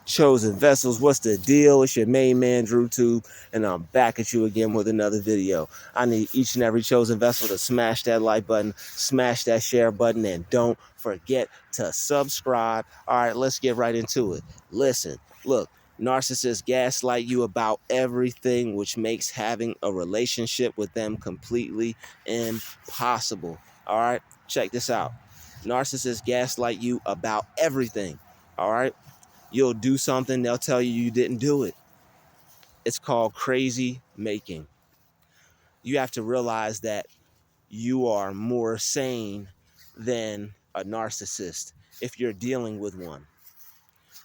Chosen Vessels, what's the deal? It's your main man, Druuill, and I'm back at you again with another video. I need each and every chosen vessel to smash that like button, smash that share button, and don't forget to subscribe. All right, let's get right into it. Listen, look, narcissists gaslight you about everything, which makes having a relationship with them completely impossible. All right, check this out. Narcissists gaslight you about everything. All right. You'll do something, they'll tell you you didn't do it. It's called crazy making. You have to realize that you are more sane than a narcissist if you're dealing with one.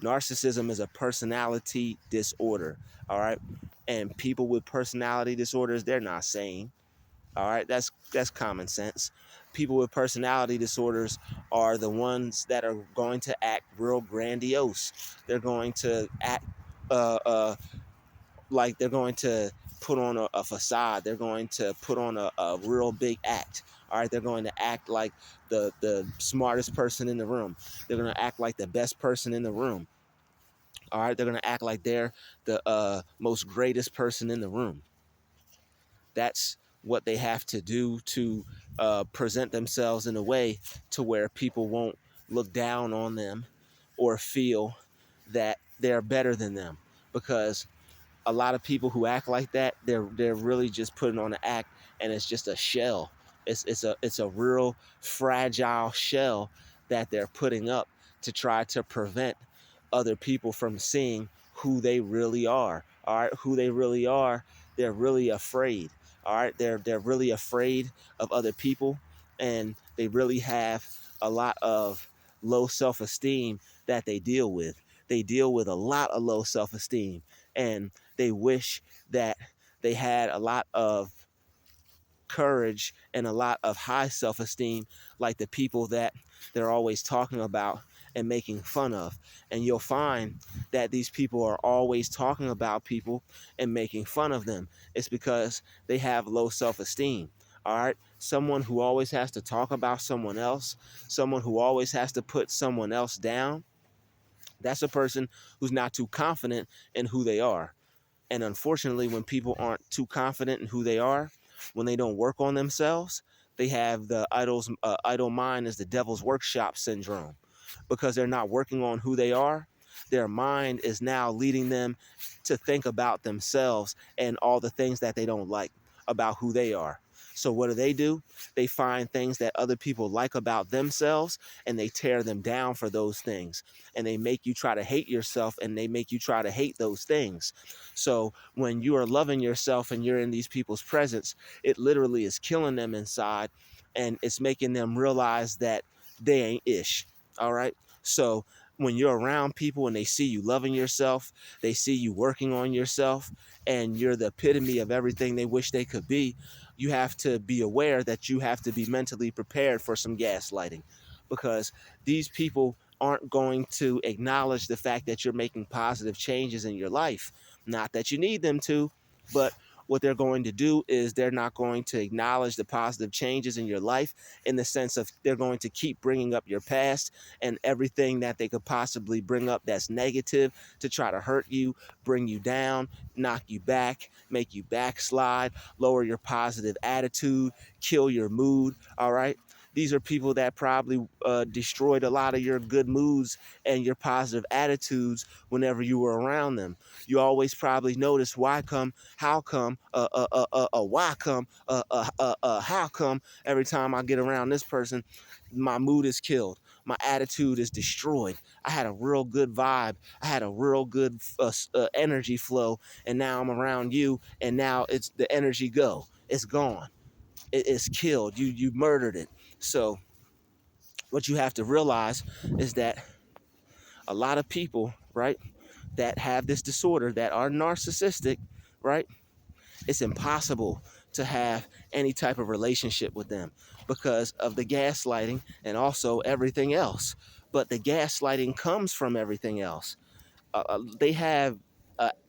Narcissism is a personality disorder, all right? And people with personality disorders, they're not sane. All right, that's common sense. People with personality disorders are the ones that are going to act real grandiose. They're going to act uh, uh, like they're going to put on a facade. They're going to put on a real big act. All right, they're going to act like the smartest person in the room. They're going to act like the best person in the room. All right, they're going to act like they're the most greatest person in the room. That's what they have to do to present themselves in a way to where people won't look down on them or feel that they're better than them. Because a lot of people who act like that, they're really just putting on an act, and it's just a shell. It's a real fragile shell that they're putting up to try to prevent other people from seeing who they really are. All right, who they really are. They're really afraid. All right, they're really afraid of other people, and they really have a lot of low self-esteem that they deal with. They deal with a lot of low self-esteem, and they wish that they had a lot of courage and a lot of high self-esteem like the people that they're always talking about and making fun of. And you'll find that these people are always talking about people and making fun of them. It's because they have low self-esteem. All right, someone who always has to talk about someone else, someone who always has to put someone else down, that's a person who's not too confident in who they are. And unfortunately, when people aren't too confident in who they are, when they don't work on themselves, they have the idle mind is the devil's workshop syndrome, because they're not working on who they are. Their mind is now leading them to think about themselves and all the things that they don't like about who they are. So what do? They find things that other people like about themselves, and they tear them down for those things. And they make you try to hate yourself, and they make you try to hate those things. So when you are loving yourself and you're in these people's presence, it literally is killing them inside, and it's making them realize that they ain't ish. All right. So when you're around people and they see you loving yourself, they see you working on yourself, and you're the epitome of everything they wish they could be, you have to be aware that you have to be mentally prepared for some gaslighting, because these people aren't going to acknowledge the fact that you're making positive changes in your life. Not that you need them to, but what they're going to do is they're not going to acknowledge the positive changes in your life, in the sense of they're going to keep bringing up your past and everything that they could possibly bring up that's negative to try to hurt you, bring you down, knock you back, make you backslide, lower your positive attitude, kill your mood. All right. These are people that probably destroyed a lot of your good moods and your positive attitudes whenever you were around them. You always probably notice why come, how come, why come, how come every time I get around this person, my mood is killed. My attitude is destroyed. I had a real good vibe. I had a real good energy flow, and now I'm around you, and now it's the energy go. It's gone. It's killed. You murdered it. So what you have to realize is that a lot of people, right, that have this disorder, that are narcissistic, right, it's impossible to have any type of relationship with them because of the gaslighting and also everything else. But the gaslighting comes from everything else. They have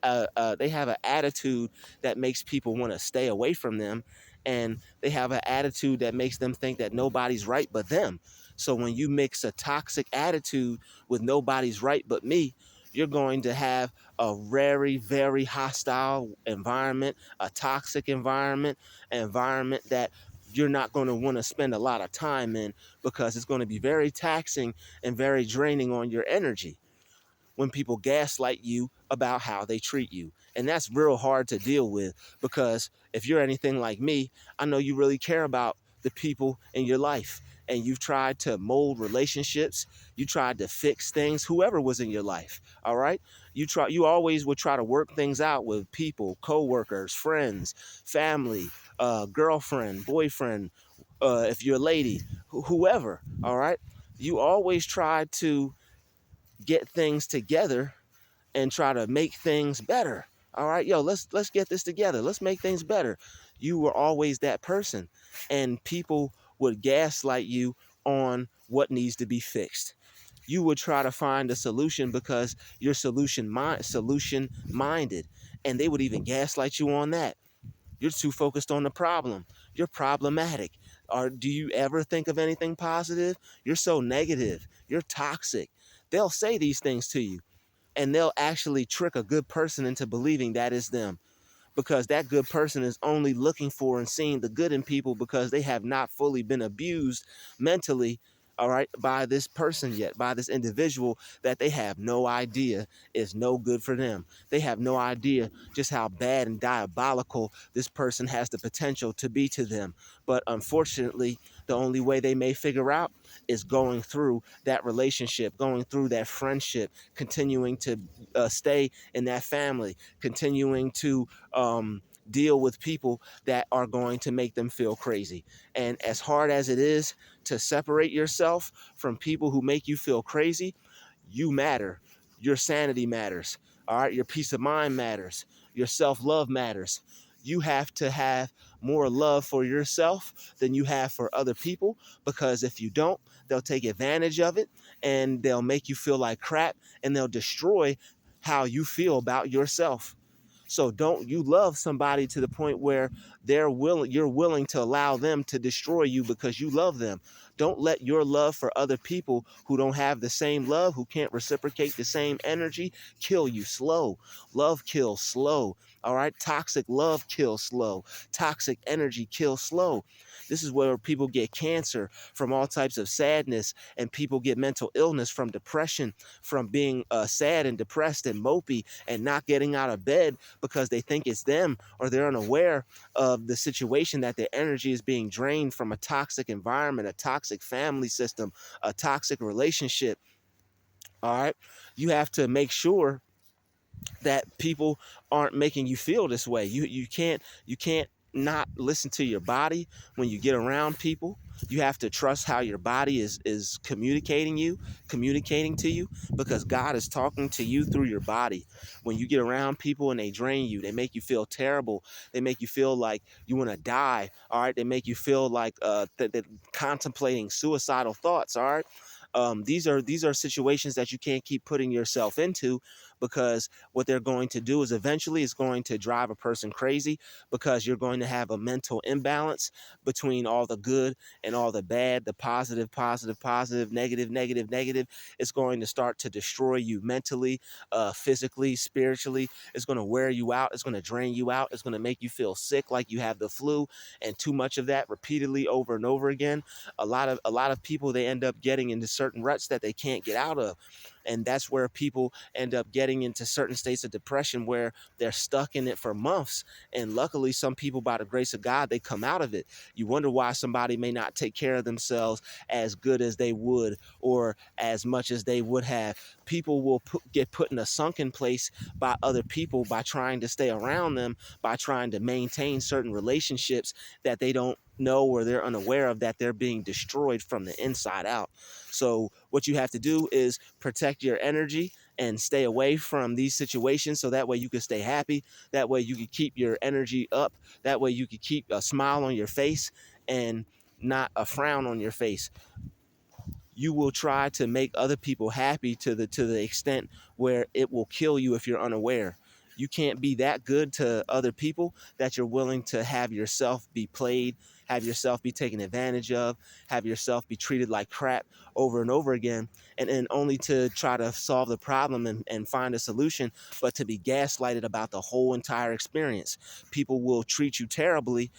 they have an attitude that makes people want to stay away from them, and they have an attitude that makes them think that nobody's right but them. So when you mix a toxic attitude with nobody's right but me, you're going to have a very, very hostile environment, a toxic environment, an environment that you're not going to want to spend a lot of time in, because it's going to be very taxing and very draining on your energy when people gaslight you about how they treat you. And that's real hard to deal with, because if you're anything like me, I know you really care about the people in your life, and you've tried to mold relationships. You tried to fix things, whoever was in your life. All right. You always would try to work things out with people, coworkers, friends, family, girlfriend, boyfriend, if you're a lady, whoever. All right. You always try to get things together and try to make things better. All right, yo, let's get this together. Let's make things better. You were always that person, and people would gaslight you on what needs to be fixed. You would try to find a solution because you're solution minded, and they would even gaslight you on that. You're too focused on the problem. You're problematic. Or do you ever think of anything positive? You're so negative. You're toxic. They'll say these things to you, and they'll actually trick a good person into believing that is them, because that good person is only looking for and seeing the good in people because they have not fully been abused mentally, all right, by this person yet, by this individual that they have no idea is no good for them. They have no idea just how bad and diabolical this person has the potential to be to them. But unfortunately, the only way they may figure out is going through that relationship, going through that friendship, continuing to stay in that family, continuing to deal with people that are going to make them feel crazy. And as hard as it is to separate yourself from people who make you feel crazy, you matter. Your sanity matters. All right. Your peace of mind matters. Your self-love matters. You have to have more love for yourself than you have for other people, because if you don't, they'll take advantage of it, and they'll make you feel like crap, and they'll destroy how you feel about yourself. So don't you love somebody to the point where you're willing to allow them to destroy you because you love them. Don't let your love for other people who don't have the same love, who can't reciprocate the same energy, kill you slow. Love kills slow. All right. Toxic love kills slow. Toxic energy kills slow. This is where people get cancer from all types of sadness, and people get mental illness from depression, from being sad and depressed and mopey and not getting out of bed because they think it's them, or they're unaware of the situation that their energy is being drained from a toxic environment, a toxic family system, a toxic relationship. All right. You have to make sure that people aren't making you feel this way. You can't not listen to your body when you get around people. You have to trust how your body is communicating to you, because God is talking to you through your body. When you get around people and they drain you, they make you feel terrible. They make you feel like you want to die. All right. They make you feel like that contemplating suicidal thoughts. All right. These are situations that you can't keep putting yourself into, because what they're going to do is eventually it's going to drive a person crazy, because you're going to have a mental imbalance between all the good and all the bad, the positive, positive, positive, negative, negative, negative. It's going to start to destroy you mentally, physically, spiritually. It's going to wear you out. It's going to drain you out. It's going to make you feel sick, like you have the flu, and too much of that repeatedly over and over again. A lot of people, they end up getting into certain ruts that they can't get out of. And that's where people end up getting into certain states of depression where they're stuck in it for months. And luckily, some people, by the grace of God, they come out of it. You wonder why somebody may not take care of themselves as good as they would, or as much as they would have. People will get put in a sunken place by other people by trying to stay around them, by trying to maintain certain relationships that they don't know, or they're unaware of, that they're being destroyed from the inside out. So what you have to do is protect your energy and stay away from these situations, so that way you can stay happy. That way you can keep your energy up. That way you can keep a smile on your face and not a frown on your face. You will try to make other people happy to the extent where it will kill you if you're unaware. You can't be that good to other people that you're willing to have yourself be played, have yourself be taken advantage of, have yourself be treated like crap over and over again, and only to try to solve the problem and find a solution, but to be gaslighted about the whole entire experience. People will treat you terribly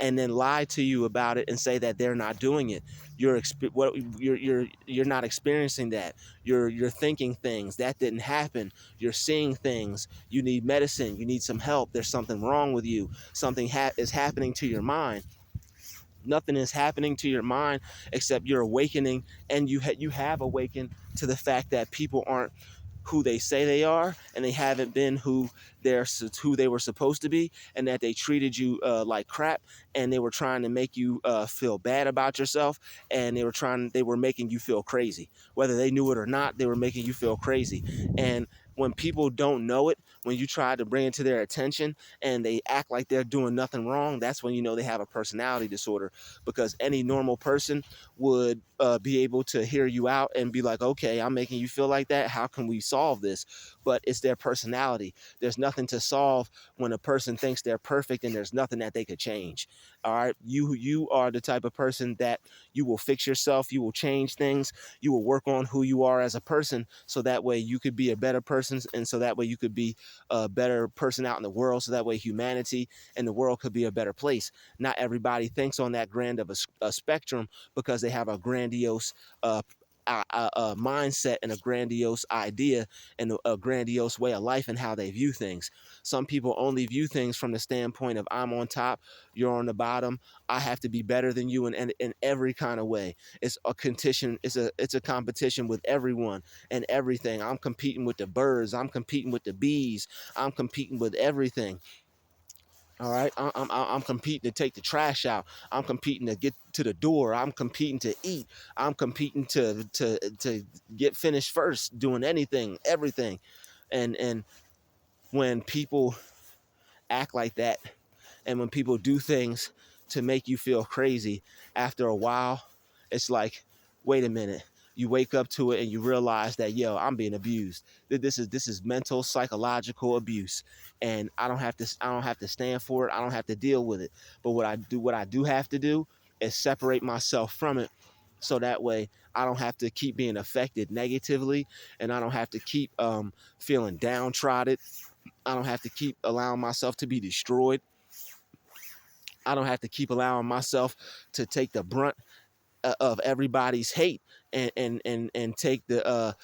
and then lie to you about it and say that they're not doing it. You're not experiencing that. You're thinking things that didn't happen. You're seeing things. You need medicine. You need some help. There's something wrong with you. Something is happening to your mind. Nothing is happening to your mind except you're awakening, and you have awakened to the fact that people aren't who they say they are, and they haven't been who they were supposed to be, and that they treated you like crap, and they were trying to make you feel bad about yourself, and they were making you feel crazy. Whether they knew it or not, they were making you feel crazy. And when people don't know it, when you try to bring it to their attention and they act like they're doing nothing wrong, that's when you know they have a personality disorder. Because any normal person would be able to hear you out and be like, okay, I'm making you feel like that. How can we solve this? But it's their personality. There's nothing to solve when a person thinks they're perfect and there's nothing that they could change. All right. You are the type of person that you will fix yourself. You will change things. You will work on who you are as a person, so that way you could be a better person. And so that way you could be a better person out in the world. So that way humanity and the world could be a better place. Not everybody thinks on that grand of a spectrum, because they have a grandiose mindset and a grandiose idea and a grandiose way of life and how they view things. Some people only view things from the standpoint of, I'm on top, you're on the bottom. I have to be better than you in every kind of way. It's a competition. It's a competition with everyone and everything. I'm competing with the birds. I'm competing with the bees. I'm competing with everything. All right, I'm competing to take the trash out. I'm competing to get to the door. I'm competing to eat. I'm competing to get finished first, doing anything, everything. And when people act like that, and when people do things to make you feel crazy, after a while, it's like, wait a minute. You wake up to it and you realize that, yo, I'm being abused. This is mental, psychological abuse, and I don't have to stand for it. I don't have to deal with it. But what I do have to do is separate myself from it, so that way I don't have to keep being affected negatively, and I don't have to keep feeling downtrodden. I don't have to keep allowing myself to be destroyed. I don't have to keep allowing myself to take the brunt of everybody's hate, and take the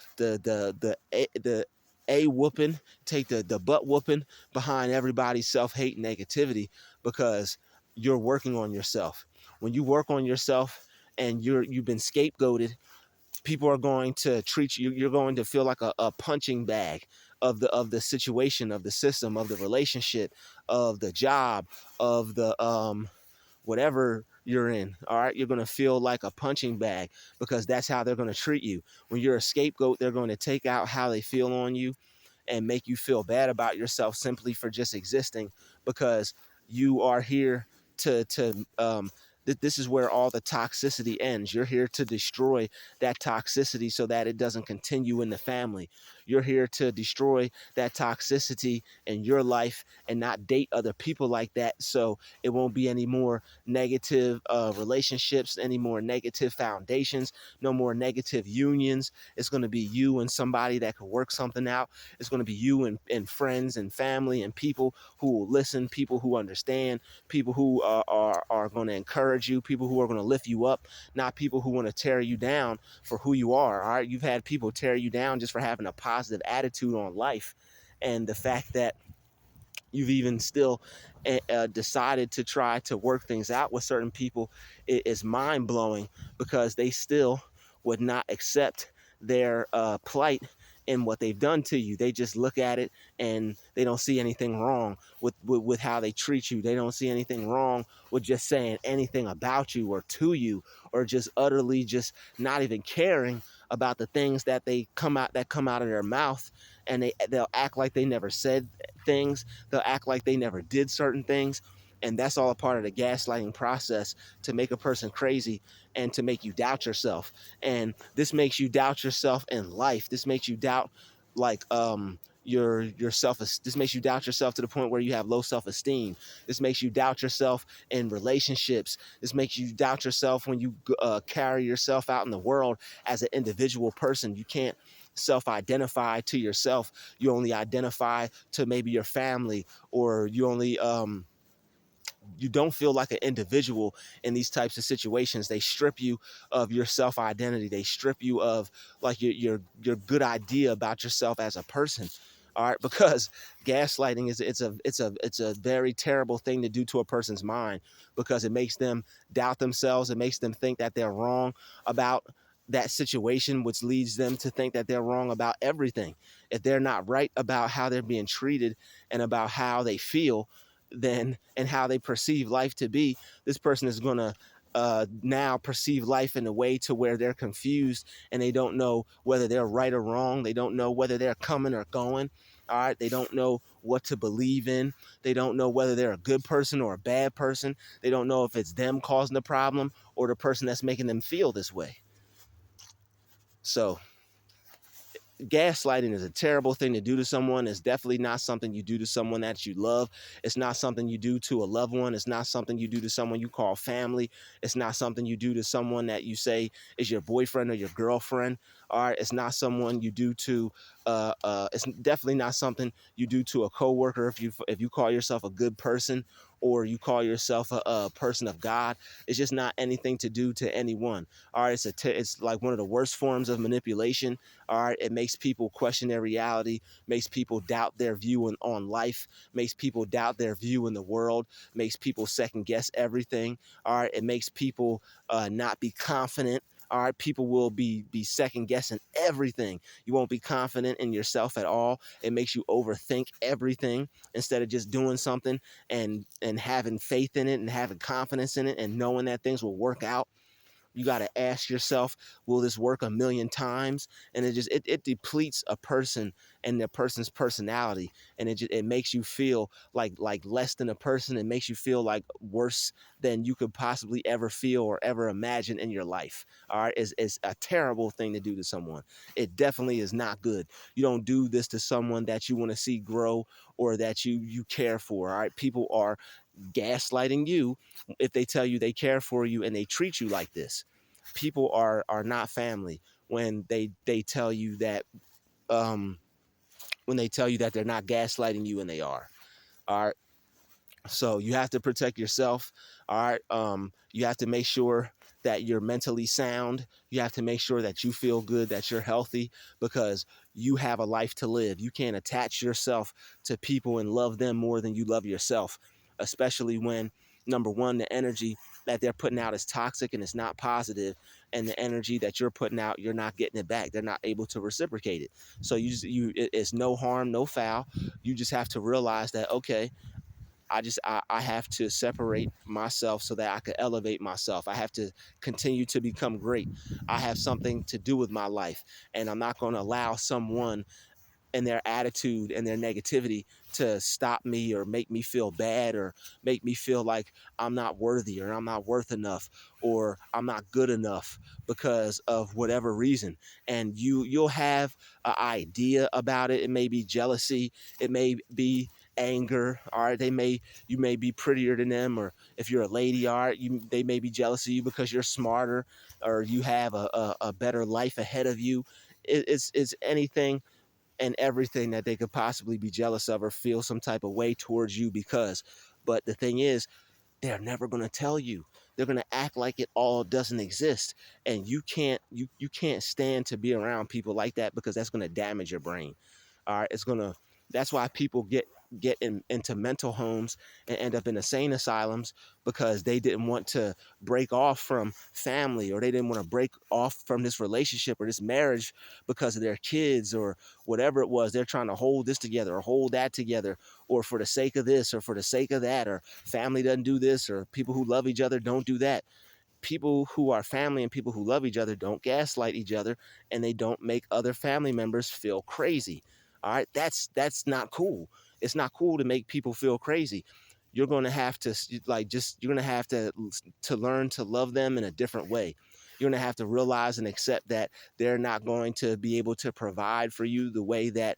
a whooping, take the butt whooping behind everybody's self-hate and negativity, because you're working on yourself. When you work on yourself and you've been scapegoated, people are going to treat you, you're going to feel like a punching bag of the situation, of the system, of the relationship, of the job, of the whatever you're in. All right, you're going to feel like a punching bag, because that's how they're going to treat you. When you're a scapegoat, they're going to take out how they feel on you and make you feel bad about yourself simply for just existing, because you are here to this is where all the toxicity ends. You're here to destroy that toxicity so that it doesn't continue in the family. You're here to destroy that toxicity in your life and not date other people like that, so it won't be any more negative relationships, any more negative foundations, no more negative unions. It's going to be you and somebody that can work something out. It's going to be you and friends and family and people who will listen, people who understand, people who are going to encourage you, people who are going to lift you up, not people who want to tear you down for who you are. All right, you've had people tear you down just for having a positive attitude on life, and the fact that you've even still decided to try to work things out with certain people is mind-blowing, because they still would not accept their plight in what they've done to you. They just look at it and they don't see anything wrong with how they treat you. They don't see anything wrong with just saying anything about you or to you, or just utterly just not even caring about the things that come out of their mouth, and they'll act like they never said things. They'll act like they never did certain things. And that's all a part of the gaslighting process, to make a person crazy and to make you doubt yourself. And this makes you doubt yourself in life. This makes you doubt, like, your self. This makes you doubt yourself to the point where you have low self-esteem. This makes you doubt yourself in relationships. This makes you doubt yourself when you carry yourself out in the world as an individual person. You can't self-identify to yourself. You only identify to maybe your family, or you only you don't feel like an individual in these types of situations. They strip you of your self-identity. They strip you of like your good idea about yourself as a person. All right, because gaslighting is it's a very terrible thing to do to a person's mind, because it makes them doubt themselves. It makes them think that they're wrong about that situation, which leads them to think that they're wrong about everything. If they're not right about how they're being treated and about how they feel, then and how they perceive life to be, this person is going to now perceive life in a way to where they're confused, and they don't know whether they're right or wrong. They don't know whether they're coming or going. All right, they don't know what to believe in. They don't know whether they're a good person or a bad person. They don't know if it's them causing the problem or the person that's making them feel this way. So gaslighting is a terrible thing to do to someone. It's definitely not something you do to someone that you love. It's not something you do to a loved one. It's not something you do to someone you call family. It's not something you do to someone that you say is your boyfriend or your girlfriend. All right, it's not someone you do to it's definitely not something you do to a coworker. If you call yourself a good person, or you call yourself a person of God, it's just not anything to do to anyone. All right, it's like one of the worst forms of manipulation. All right, it makes people question their reality, makes people doubt their view on life, makes people doubt their view in the world, makes people second guess everything. All right, it makes people not be confident. All right, people will be second guessing everything. You won't be confident in yourself at all. It makes you overthink everything instead of just doing something and having faith in it and having confidence in it and knowing that things will work out. You got to ask yourself, will this work a million times? And it depletes a person and the person's personality, and it makes you feel like less than a person. It makes you feel like worse than you could possibly ever feel or ever imagine in your life. All right, it's a terrible thing to do to someone. It definitely is not good. You don't do this to someone that you want to see grow or that you care for. All right, people are gaslighting you if they tell you they care for you and they treat you like this. People are not family when they tell you that um when they tell you that they're not gaslighting you and they are. All right. So you have to protect yourself. All right. You have to make sure that you're mentally sound. You have to make sure that you feel good, that you're healthy, because you have a life to live. You can't attach yourself to people and love them more than you love yourself, especially when, number one, the energy that they're putting out is toxic and it's not positive, and the energy that you're putting out, you're not getting it back. They're not able to reciprocate it. So it's no harm, no foul. You just have to realize that, okay, I have to separate myself so that I can elevate myself. I have to continue to become great. I have something to do with my life, and I'm not going to allow someone and their attitude and their negativity to stop me or make me feel bad or make me feel like I'm not worthy or I'm not worth enough or I'm not good enough because of whatever reason. And you'll have an idea about it. It may be jealousy, it may be anger. All right, you may be prettier than them, or if you're a lady, all right, they may be jealous of you because you're smarter or you have a better life ahead of you. It's anything and everything that they could possibly be jealous of or feel some type of way towards you because. But the thing is, they're never going to tell you. They're going to act like it all doesn't exist, and you can't stand to be around people like that, because that's going to damage your brain. All right, it's going to that's why people into mental homes and end up in insane asylums, because they didn't want to break off from family, or they didn't want to break off from this relationship or this marriage because of their kids or whatever it was. They're trying to hold this together or hold that together, or for the sake of this or for the sake of that, or family doesn't do this, or people who love each other don't do that. People who are family and people who love each other don't gaslight each other, and they don't make other family members feel crazy. All right, that's not cool. It's not cool to make people feel crazy. You're going to have to you're going to have to learn to love them in a different way. You're going to have to realize and accept that they're not going to be able to provide for you the way that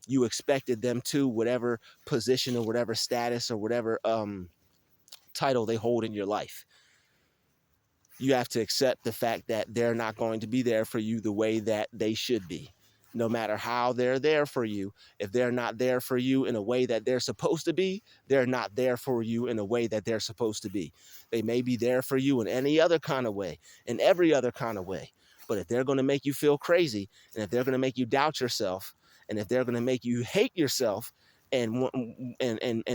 You expected them to, whatever position or whatever status or whatever title they hold in your life. You have to accept the fact that they're not going to be there for you the way that they should be. No matter how they're there for you, if they're not there for you in a way that they're supposed to be, they're not there for you in a way that they're supposed to be. They may be there for you in any other kind of way, in every other kind of way. But if they're going to make you feel crazy, and if they're going to make you doubt yourself, and if they're going to make you hate yourself and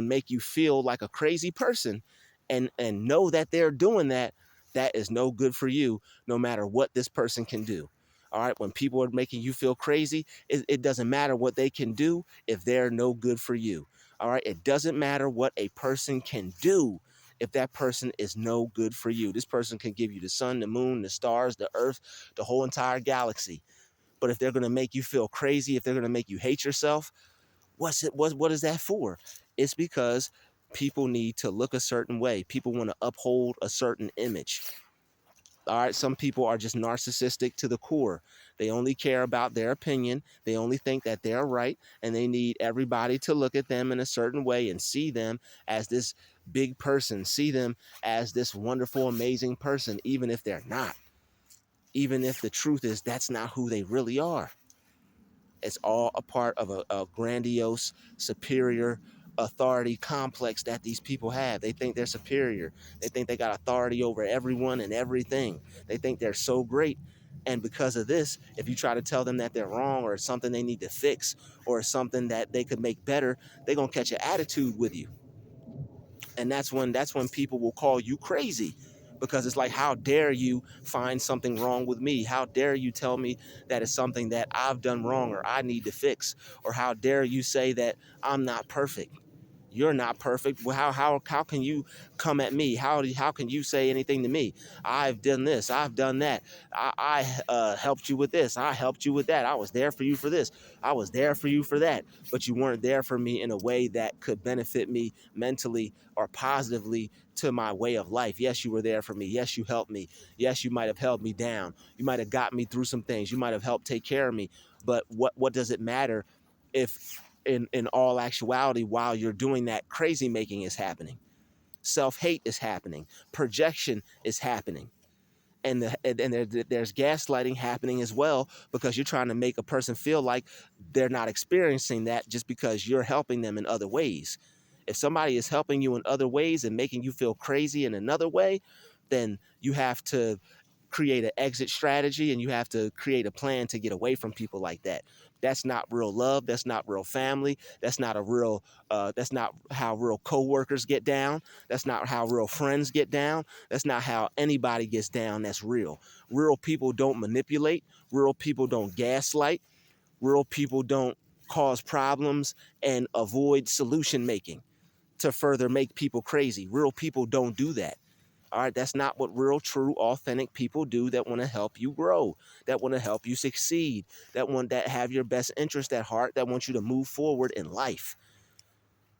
make you feel like a crazy person, and know that they're doing that, that is no good for you, no matter what this person can do. All right. When people are making you feel crazy, it doesn't matter what they can do if they're no good for you. All right. It doesn't matter what a person can do if that person is no good for you. This person can give you the sun, the moon, the stars, the earth, the whole entire galaxy. But if they're going to make you feel crazy, if they're going to make you hate yourself, what is that for? It's because people need to look a certain way. People want to uphold a certain image. All right, some people are just narcissistic to the core. They only care about their opinion. They only think that they're right, and they need everybody to look at them in a certain way and see them as this big person, see them as this wonderful, amazing person, even if they're not. Even if the truth is that's not who they really are. It's all a part of a grandiose, superior authority complex that these people have. They think they're superior. They think they got authority over everyone and everything. They think they're so great. And because of this, if you try to tell them that they're wrong or it's something they need to fix or something that they could make better, they're going to catch an attitude with you. And that's when people will call you crazy, because it's like, how dare you find something wrong with me? How dare you tell me that it's something that I've done wrong or I need to fix? Or how dare you say that I'm not perfect? You're not perfect. Well, how can you come at me? How can you say anything to me? I've done this. I've done that. I helped you with this. I helped you with that. I was there for you for this. I was there for you for that. But you weren't there for me in a way that could benefit me mentally or positively to my way of life. Yes, you were there for me. Yes, you helped me. Yes, you might have held me down. You might have got me through some things. You might have helped take care of me. But what does it matter if in all actuality, while you're doing that, crazy making is happening, self-hate is happening, projection is happening, and there's gaslighting happening as well, because you're trying to make a person feel like they're not experiencing that just because you're helping them in other ways. If somebody is helping you in other ways and making you feel crazy in another way, then you have to create an exit strategy and you have to create a plan to get away from people like that. That's not real love. That's not real family. That's not a real, that's not how real coworkers get down. That's not how real friends get down. That's not how anybody gets down. That's real. Real people don't manipulate. Real people don't gaslight. Real people don't cause problems and avoid solution making to further make people crazy. Real people don't do that. All right, that's not what real, true, authentic people do that want to help you grow, that want to help you succeed, that have your best interest at heart, that want you to move forward in life.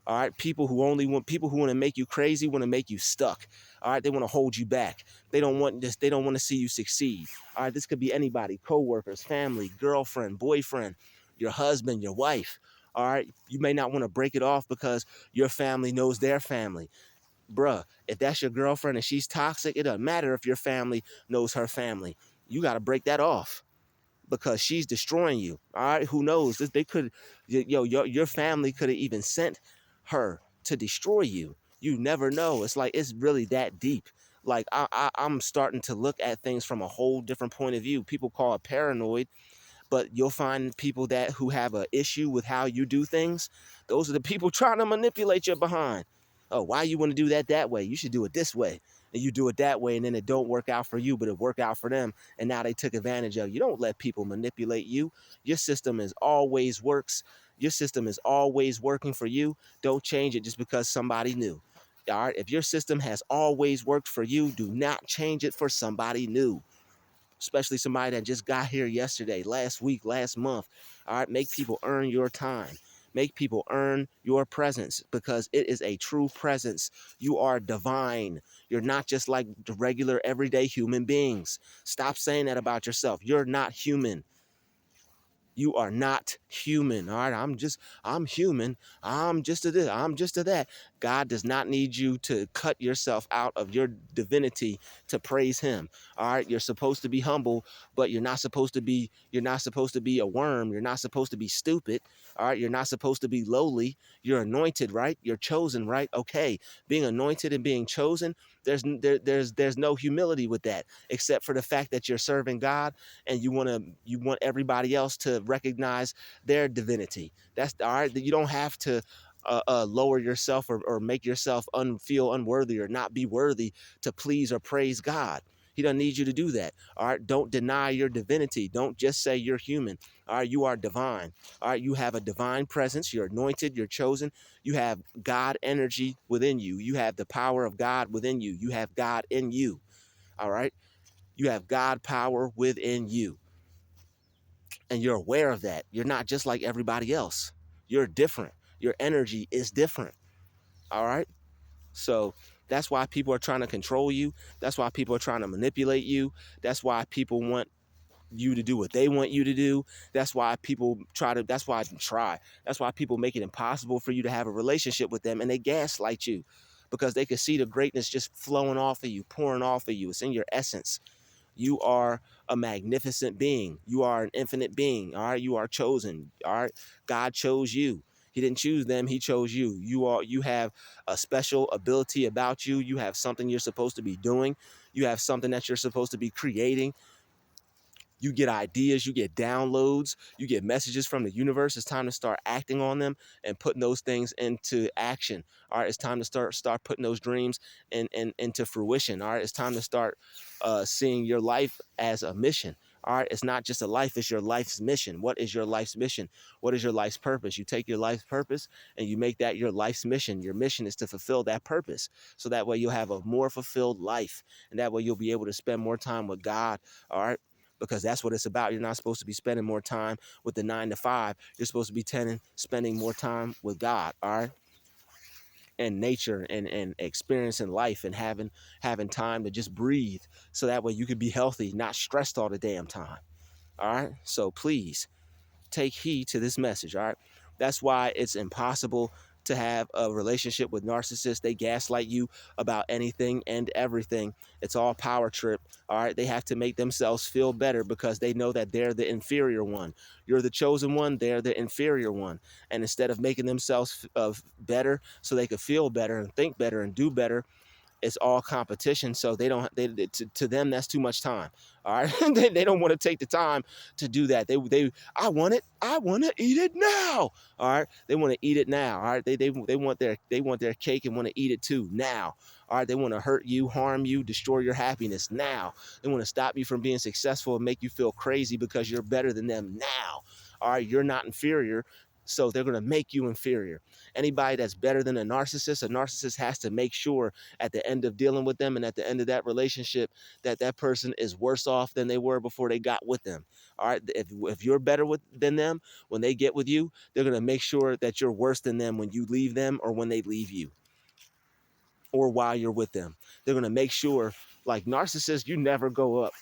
All right, people who want to make you crazy, want to make you stuck. All right, they want to hold you back. They don't want this, they don't want to see you succeed. All right, this could be anybody, coworkers, family, girlfriend, boyfriend, your husband, your wife. All right, you may not want to break it off because your family knows their family. Bruh, if that's your girlfriend and she's toxic, it doesn't matter if your family knows her family. You got to break that off because she's destroying you. All right, who knows? They could, your family could have even sent her to destroy you. You never know. It's like, it's really that deep. Like I'm starting to look at things from a whole different point of view. People call it paranoid, but you'll find people who have an issue with how you do things. Those are the people trying to manipulate your behind. Oh, why you want to do that way? You should do it this way. And you do it that way, and then it don't work out for you, but it worked out for them, and now they took advantage of you. Don't let people manipulate you. Your system is always works. Your system is always working for you. Don't change it just because somebody new. All right, if your system has always worked for you, do not change it for somebody new, especially somebody that just got here yesterday, last week, last month. All right, make people earn your time. Make people earn your presence, because it is a true presence. You are divine. You're not just like the regular everyday human beings. Stop saying that about yourself. You're not human. You are not human. All right. I'm human. I'm just a this. I'm just a that. God does not need you to cut yourself out of your divinity to praise him. All right. You're supposed to be humble, but you're not supposed to be a worm. You're not supposed to be stupid. All right. You're not supposed to be lowly. You're anointed, right? You're chosen, right? Okay. Being anointed and being chosen, there's no humility with that, except for the fact that you're serving God and you want everybody else to recognize their divinity. That's all right. You don't have to lower yourself or make yourself feel unworthy or not be worthy to please or praise God. He doesn't need you to do that. All right. Don't deny your divinity. Don't just say you're human. All right. You are divine. All right. You have a divine presence. You're anointed. You're chosen. You have God energy within you. You have the power of God within you. You have God in you. All right. You have God power within you. And you're aware of that. You're not just like everybody else. You're different. Your energy is different. All right. So that's why people are trying to control you. That's why people are trying to manipulate you. That's why people want you to do what they want you to do. That's why that's why people make it impossible for you to have a relationship with them, and they gaslight you because they can see the greatness just flowing off of you, pouring off of you. It's in your essence. You are a magnificent being. You are an infinite being. All right. You are chosen. All right. God chose you. He didn't choose them. He chose you. You have a special ability about you. You have something you're supposed to be doing. You have something that you're supposed to be creating. You get ideas, you get downloads, you get messages from the universe. It's time to start acting on them and putting those things into action. All right, it's time to start putting those dreams into fruition. All right, it's time to start seeing your life as a mission. All right, it's not just a life, it's your life's mission. What is your life's mission? What is your life's purpose? You take your life's purpose and you make that your life's mission. Your mission is to fulfill that purpose. So that way you'll have a more fulfilled life. And that way you'll be able to spend more time with God. All right, because that's what it's about. You're not supposed to be spending more time with the 9 to 5. You're supposed to be spending more time with God, all right? And nature and experiencing life and having time to just breathe. So that way you could be healthy, not stressed all the damn time. All right. So please take heed to this message. All right. That's why it's impossible to have a relationship with narcissists. They gaslight you about anything and everything. It's all power trip. All right. They have to make themselves feel better because they know that they're the inferior one. You're the chosen one. They're the inferior one. And instead of making themselves better so they could feel better and think better and do better, it's all competition. So to them that's too much time. All right. They don't want to take the time to do that. I want to eat it now. All right. They want to eat it now. All right. They want their cake and want to eat it too now. All right. They want to hurt you, harm you, destroy your happiness now. They want to stop you from being successful and make you feel crazy because you're better than them now. All right. You're not inferior. So they're going to make you inferior. Anybody that's better than a narcissist has to make sure at the end of dealing with them and at the end of that relationship that that person is worse off than they were before they got with them. All right. If you're better than them, when they get with you, they're going to make sure that you're worse than them when you leave them or when they leave you or while you're with them. They're going to make sure, like narcissists, you never go up.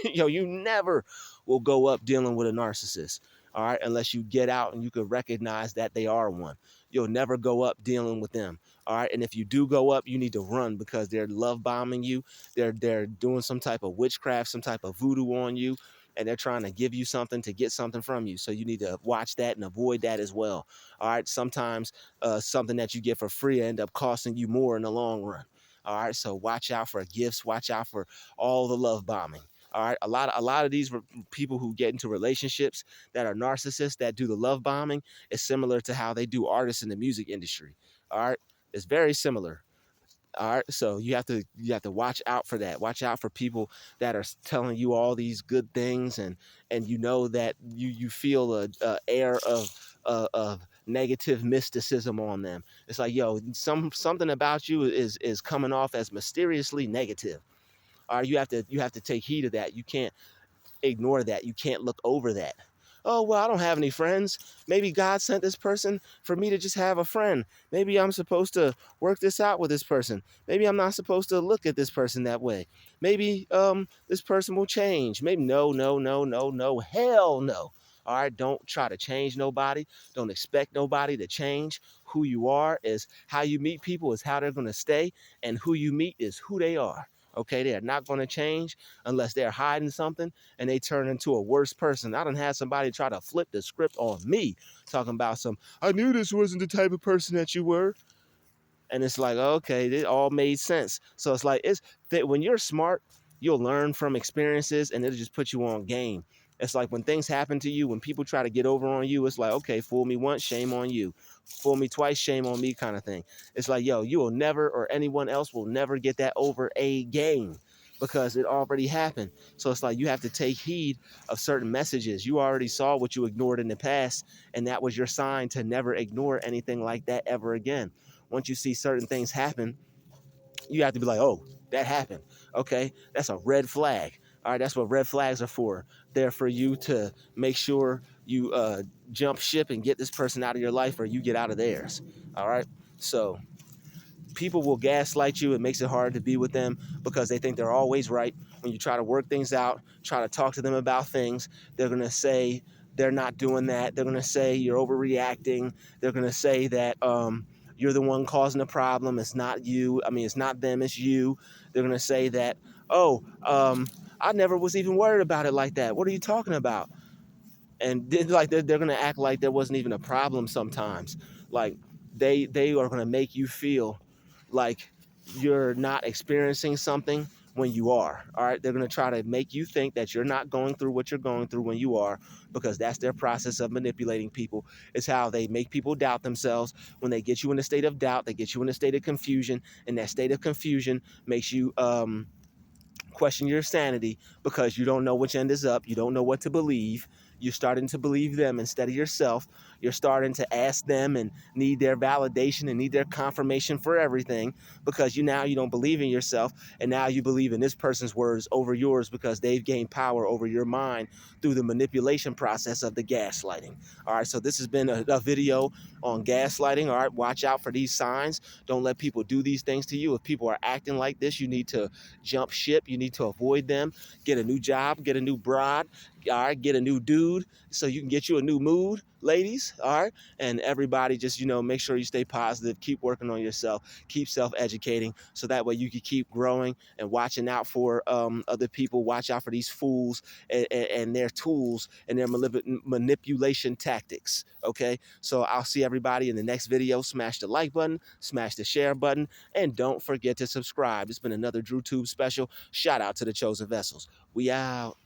You never will go up dealing with a narcissist. All right, unless you get out and you can recognize that they are one. You'll never go up dealing with them. All right, and if you do go up, you need to run because they're love bombing you. They're doing some type of witchcraft, some type of voodoo on you, and they're trying to give you something to get something from you. So you need to watch that and avoid that as well. All right, sometimes something that you get for free end up costing you more in the long run. All right, so watch out for gifts. Watch out for all the love bombing. All right, a lot of these people who get into relationships that are narcissists that do the love bombing is similar to how they do artists in the music industry. All right, it's very similar. All right, so you have to watch out for that. Watch out for people that are telling you all these good things, and you know that you feel a air of negative mysticism on them. It's like, yo, something about you is coming off as mysteriously negative. All right, you have to take heed of that. You can't ignore that. You can't look over that. Oh, well, I don't have any friends. Maybe God sent this person for me to just have a friend. Maybe I'm supposed to work this out with this person. Maybe I'm not supposed to look at this person that way. Maybe this person will change. Maybe no, no, no, no, no, hell no. All right, don't try to change nobody. Don't expect nobody to change. Who you are is how you meet people, is how they're going to stay, and who you meet is who they are. Okay, they are not going to change unless they're hiding something and they turn into a worse person. I done had somebody try to flip the script on me, talking about some, I knew this wasn't the type of person that you were. And it's like, okay, it all made sense. So it's like, it's that when you're smart, you'll learn from experiences and it'll just put you on game. It's like when things happen to you, when people try to get over on you, it's like, okay, fool me once, shame on you. Fool me twice, shame on me, kind of thing. It's like, yo, you will never, or anyone else will never get that over again because it already happened. So it's like you have to take heed of certain messages. You already saw what you ignored in the past, and that was your sign to never ignore anything like that ever again. Once you see certain things happen, you have to be like, oh, that happened. Okay, that's a red flag. All right, that's what red flags are for. They're for you to make sure you jump ship and get this person out of your life, or you get out of theirs. All right, so people will gaslight you. It makes it hard to be with them because they think they're always right. When you try to work things out, try to talk to them about things, they're going to say they're not doing that. They're going to say you're overreacting. They're going to say that you're the one causing the problem. It's not you. I mean, it's not them. It's you. They're going to say that, oh, I never was even worried about it like that. What are you talking about? And like they're going to act like there wasn't even a problem sometimes. Like they are going to make you feel like you're not experiencing something when you are. All right, they're going to try to make you think that you're not going through what you're going through when you are, because that's their process of manipulating people. It's how they make people doubt themselves. When they get you in a state of doubt, they get you in a state of confusion, and that state of confusion makes you question your sanity because you don't know which end is up. You don't know what to believe. You're starting to believe them instead of yourself. You're starting to ask them and need their validation and need their confirmation for everything because you don't believe in yourself, and now you believe in this person's words over yours because they've gained power over your mind through the manipulation process of the gaslighting. All right, so this has been a video on gaslighting. All right, watch out for these signs. Don't let people do these things to you. If people are acting like this, you need to jump ship. You need to avoid them. Get a new job, get a new broad, all right, get a new dude so you can get you a new mood, ladies, all right? And everybody just, make sure you stay positive, keep working on yourself, keep self-educating so that way you can keep growing and watching out for other people. Watch out for these fools and their tools and their manipulation tactics, okay? So I'll see everybody in the next video. Smash the like button, smash the share button, and don't forget to subscribe. It's been another DruTube special. Shout out to the chosen vessels. We out.